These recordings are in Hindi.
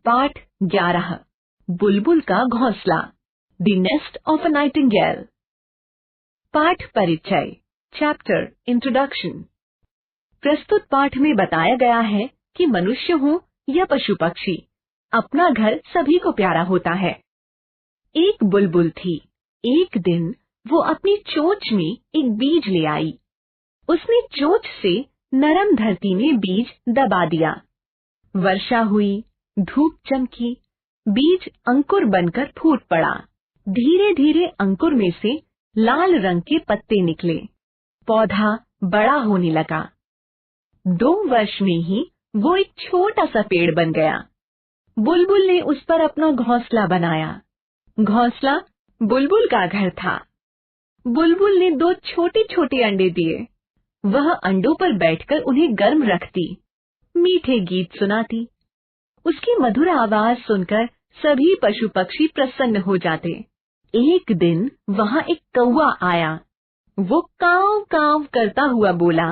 पाठ 11 बुलबुल का घोंसला the nest of a Nightingale. पाठ परिचय चैप्टर इंट्रोडक्शन। प्रस्तुत पाठ में बताया गया है कि मनुष्य हो या पशु पक्षी, अपना घर सभी को प्यारा होता है। एक बुलबुल थी। एक दिन वो अपनी चोंच में एक बीज ले आई। उसने चोंच से नरम धरती में बीज दबा दिया। वर्षा हुई, धूप चमकी, बीज अंकुर बनकर फूट पड़ा। धीरे धीरे अंकुर में से लाल रंग के पत्ते निकले। पौधा बड़ा होने लगा। 2 वर्ष में ही वो एक छोटा सा पेड़ बन गया। बुलबुल ने उस पर अपना घोंसला बनाया। घोंसला बुलबुल का घर था। बुलबुल ने 2 छोटे छोटे अंडे दिए। वह अंडों पर बैठकर उन्हें गर्म रखती, मीठे गीत सुनाती। उसकी मधुर आवाज सुनकर सभी पशु पक्षी प्रसन्न हो जाते। एक दिन वहाँ एक कौवा आया। वो काव काव करता हुआ बोला,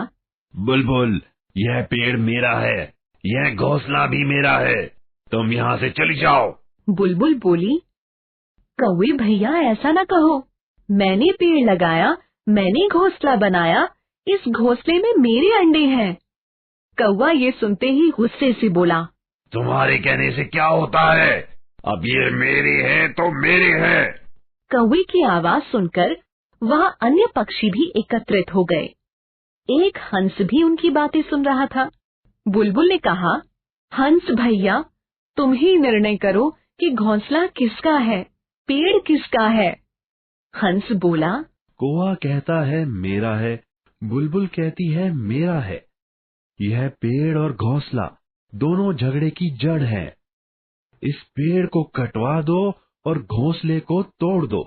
बुलबुल, यह पेड़ मेरा है, यह घोंसला भी मेरा है, तुम यहाँ से चली जाओ। बुलबुल बोली, कौवे भैया ऐसा न कहो, मैंने पेड़ लगाया, मैंने घोंसला बनाया, इस घोंसले में मेरे अंडे हैं। कौवा ये सुनते ही गुस्से से बोला, तुम्हारे कहने से क्या होता है, अब ये मेरे हैं तो मेरे हैं। कौवे की आवाज सुनकर वहाँ अन्य पक्षी भी एकत्रित हो गए। एक हंस भी उनकी बातें सुन रहा था। बुलबुल ने कहा, हंस भैया, तुम ही निर्णय करो कि घोंसला किसका है, पेड़ किसका है। हंस बोला, कौवा कहता है मेरा है, बुलबुल कहती है मेरा है। यह पेड़ और घोंसला दोनों झगड़े की जड़ है। इस पेड़ को कटवा दो और घोंसले को तोड़ दो।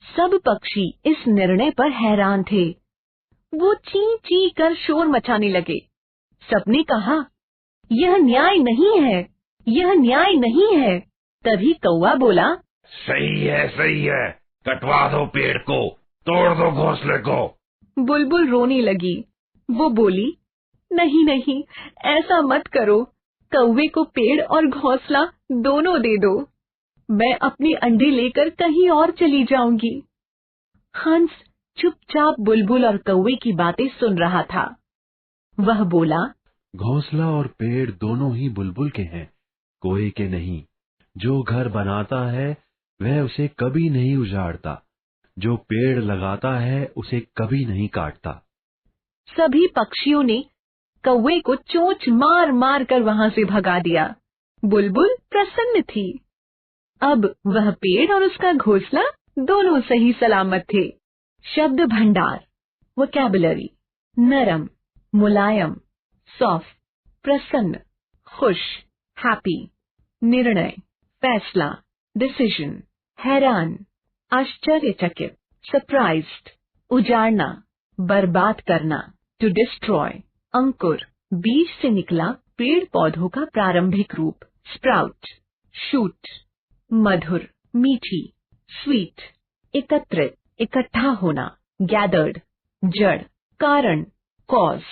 सब पक्षी इस निर्णय पर हैरान थे। वो ची ची कर शोर मचाने लगे। सबने कहा, यह न्याय नहीं है, यह न्याय नहीं है। तभी कौवा बोला, सही है, कटवा दो पेड़ को, तोड़ दो घोंसले को। बुलबुल रोने लगी। वो बोली, नहीं नहीं, ऐसा मत करो, कौवे को पेड़ और घोंसला दोनों दे दो। मैं अपने अंडे लेकर कहीं और चली जाऊंगी। हंस चुपचाप बुलबुल और कौवे की बातें सुन रहा था। वह बोला, घोंसला और पेड़ दोनों ही बुलबुल के हैं, कोई के नहीं। जो घर बनाता है वह उसे कभी नहीं उजाड़ता, जो पेड़ लगाता है उसे कभी नहीं काटता। सभी पक्षियों ने कौवे को चोंच मार मार कर वहां से भगा दिया। बुलबुल प्रसन्न थी। अब वह पेड़ और उसका घोंसला दोनों सही सलामत थे। शब्द भंडार वोकैबुलरी: नरम, मुलायम, सॉफ्ट, प्रसन्न, खुश, हैप्पी, निर्णय, फैसला, डिसीजन, हैरान, आश्चर्यचकित, सरप्राइज्ड, उजाड़ना, बर्बाद करना, टू डिस्ट्रॉय, अंकुर, बीज से निकला पेड़ पौधों का प्रारंभिक रूप, स्प्राउट, शूट, मधुर, मीठी, स्वीट, एकत्रित, इकट्ठा होना, गैदर्ड, जड़, कारण, कॉज,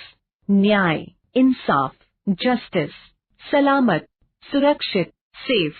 न्याय, इंसाफ, जस्टिस, सलामत, सुरक्षित, सेफ।